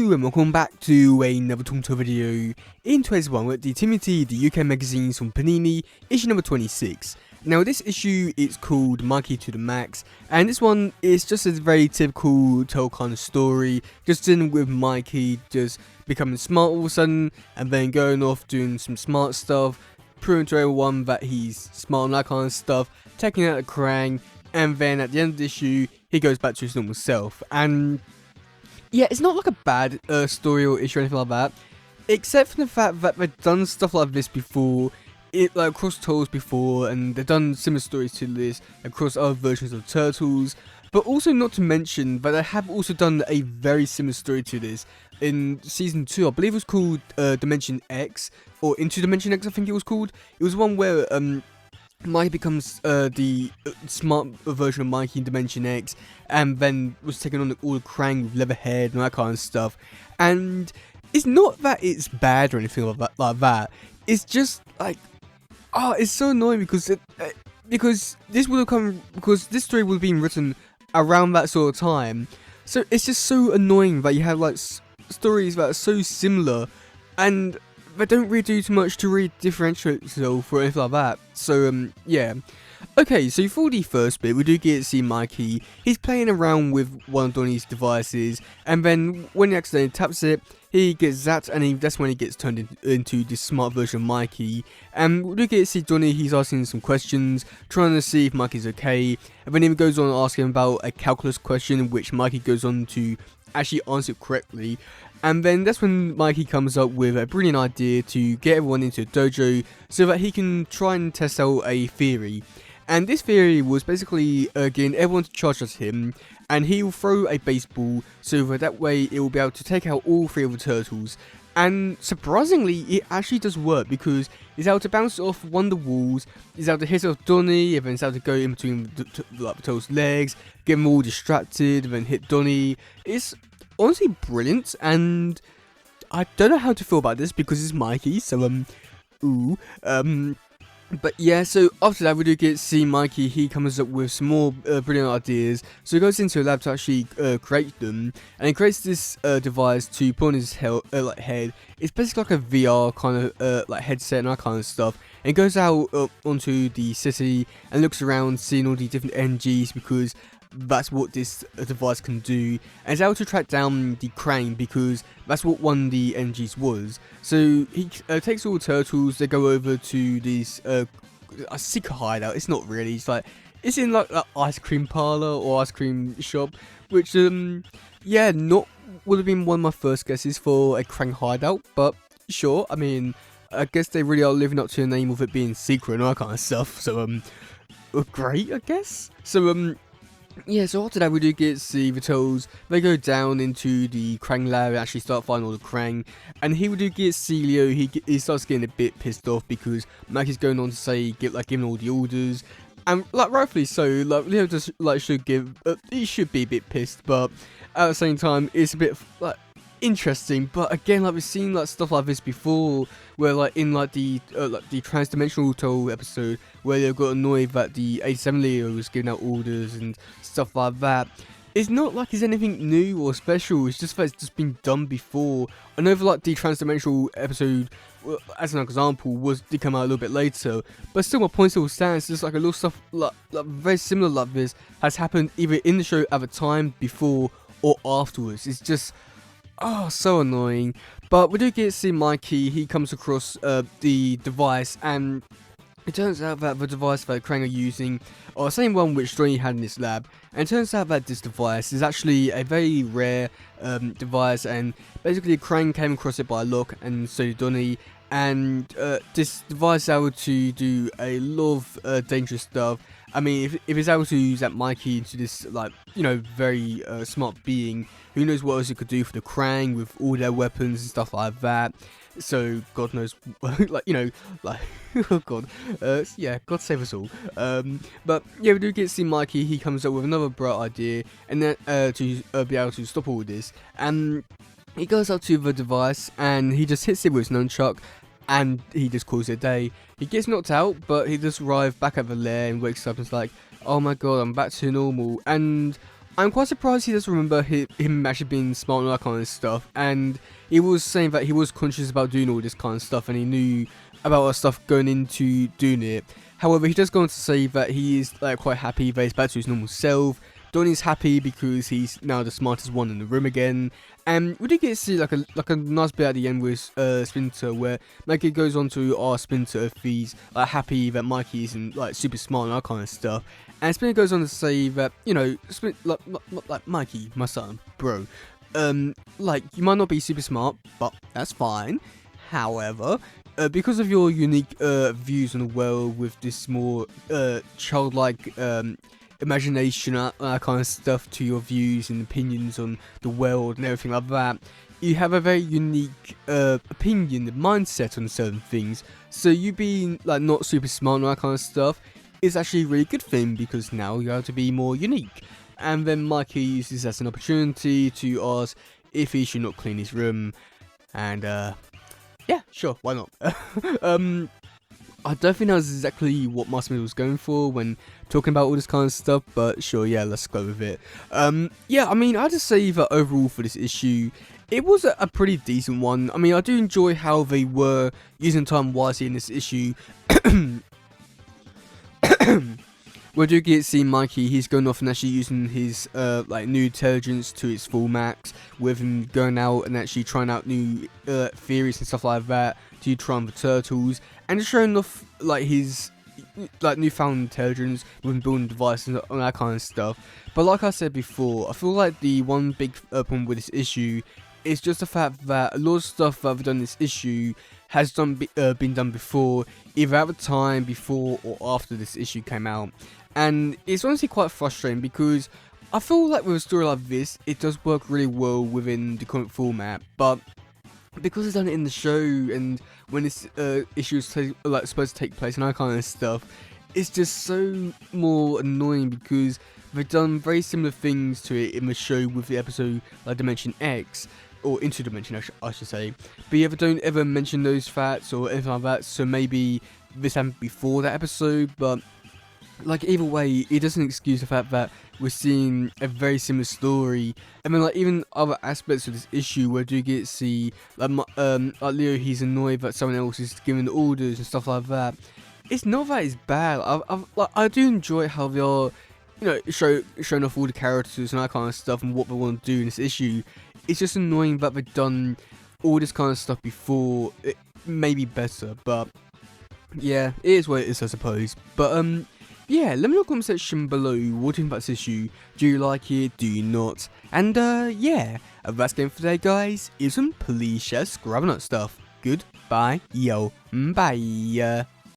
Hello and welcome back to another Tonto video. In today's one, we're at the Timothy, the UK magazines from Panini, issue number 26. Now this issue is called Mikey to the Max, and this one is just a very typical tale kind of story, just dealing with Mikey just becoming smart all of a sudden, and then going off doing some smart stuff, proving to everyone that he's smart and that kind of stuff, taking out a Krang, and then at the end of the issue, he goes back to his normal self. And yeah, it's not like a bad story or issue or anything like that, except for the fact that they've done stuff like this before, like across Turtles before, and they've done similar stories to this across other versions of Turtles. But also not to mention that they have also done a very similar story to this in season 2. I believe it was called Dimension X, or Into Dimension X I think it was called. It was one where Mikey becomes the smart version of Mikey in Dimension X, and then was taking on all the Krang with Leatherhead and that kind of stuff. And it's not that it's bad or anything like that. It's just like, it's so annoying because this would have come because this story would have been written around that sort of time. So it's just so annoying that you have like stories that are so similar, and they don't really do too much to really differentiate itself or anything like that. So yeah. Okay, so for the first bit, we do get to see Mikey. He's playing around with one of Donnie's devices, and then when he accidentally taps it, he gets zapped, and that's when he gets turned into this smart version of Mikey. And we do get to see Donnie. He's asking some questions, trying to see if Mikey's okay, and then he goes on asking about a calculus question, which Mikey goes on to actually answer it correctly. And then that's when Mikey comes up with a brilliant idea to get everyone into a dojo so that he can try and test out a theory. And this theory was basically getting everyone to charge at him, and he will throw a baseball so that way it will be able to take out all 3 of the turtles. And surprisingly, it actually does work because he's able to bounce off one of the walls, he's able to hit off Donnie, and then he's able to go in between the turtles' legs, get them all distracted, and then hit Donnie. It's honestly brilliant, and I don't know how to feel about this because it's Mikey, so but yeah, so after that we do get to see Mikey. He comes up with some more brilliant ideas, so he goes into a lab to actually create them, and he creates this device to put on his head. It's basically like a VR kind of like headset and that kind of stuff, and he goes out onto the city and looks around, seeing all the different energies, because that's what this device can do, and it's able to track down the Krang because that's what one of the energies was. So he takes all the turtles, they go over to this a secret hideout. It's not really, it's in like an ice cream parlor or ice cream shop, which yeah, not would have been one of my first guesses for a Krang hideout, but sure. I mean, I guess they really are living up to the name of it being secret and all that kind of stuff, so great, I guess. So yeah, so after that we do get to see the Turtles. They go down into the Krang lab and actually start fighting all the Krang. And here we do get Celio. He starts getting a bit pissed off because Mikey's going on to say giving all the orders, and like rightfully so. Like Leo just he should be a bit pissed, but at the same time it's a bit like interesting. But again, like we've seen like stuff like this before, where like in like the transdimensional Turtle episode, where they got annoyed that the 87 Leo was giving out orders and stuff like that. It's not like it's anything new or special, it's just that it's just been done before. I know that like the transdimensional episode, as an example, did come out a little bit later, but still my point still stands. Just like a little stuff like very similar like this has happened either in the show at the time before or afterwards. It's just so annoying. But we do get to see Mikey. He comes across the device, and it turns out that the device that Krang are using are the same one which Donnie had in his lab. And it turns out that this device is actually a very rare device, and basically Krang came across it by luck, and so did Donnie. And this device is able to do a lot of dangerous stuff. I mean, if it's able to use that Mikey into this, like, very smart being, who knows what else it could do for the Krang with all their weapons and stuff like that. So God knows, oh God, yeah, God save us all. But yeah, we do get to see Mikey. He comes up with another bright idea, and then to be able to stop all this, and he goes up to the device and he just hits it with his nunchuck, and he just calls it a day. He gets knocked out, but he just arrives back at the lair and wakes up and is like, oh my God, I'm back to normal. And I'm quite surprised he doesn't remember him actually being smart and all that kind of stuff. And he was saying that he was conscious about doing all this kind of stuff, and he knew about all stuff going into doing it. However, he does go on to say that he is like quite happy that he's back to his normal self. Donnie's happy because he's now the smartest one in the room again. And we do get to see like a nice bit at the end with Splinter, where Mikey goes on to ask Splinter if he's like happy that Mikey isn't like super smart and that kind of stuff. And Splinter goes on to say that, you know, like Mikey, my son, bro, like you might not be super smart, but that's fine. However, because of your unique views on the world with this more childlike imagination, that kind of stuff to your views and opinions on the world and everything like that, you have a very unique opinion and mindset on certain things. So you being like not super smart and all that kind of stuff is actually a really good thing, because now you have to be more unique. And then Mikey uses this as an opportunity to ask if he should not clean his room, and yeah, sure, why not? I don't think that was exactly what Master was going for when talking about all this kind of stuff, but sure, yeah, let's go with it. Yeah, I mean, I have to say that overall for this issue, it was a pretty decent one. I mean, I do enjoy how they were using time wisely in this issue. We do get to see Mikey, he's going off and actually using his like new intelligence to its full max, with him going out and actually trying out new theories and stuff like that to try on the turtles, and just showing off like his like newfound intelligence with building devices and that kind of stuff. But like I said before, I feel like the one big problem with this issue is just the fact that a lot of stuff that I've done in this issue has been done before, either at the time before or after this issue came out. And it's honestly quite frustrating, because I feel like with a story like this, it does work really well within the comic format, but because it's done it in the show, and when this issue is like supposed to take place and that kind of stuff, it's just so more annoying, because they've done very similar things to it in the show with the episode like Dimension X, or Interdimension I should say, but yeah, they don't ever mention those facts or anything like that, so maybe this happened before that episode. But like either way, it doesn't excuse the fact that we're seeing a very similar story. I mean, like even other aspects of this issue where do you get to see like Leo, he's annoyed that someone else is giving orders and stuff like that. It's not that it's bad. I do enjoy how they are, you know, showing off all the characters and that kind of stuff and what they want to do in this issue. It's just annoying that they've done all this kind of stuff before. It may be better, but yeah, it is what it is, I suppose. But yeah, let me know in the comment section below what do you think about this issue. Do you like it? Do you not? And yeah, that's game for today, guys. Please share, subscribe, and that stuff. Goodbye, yo, bye.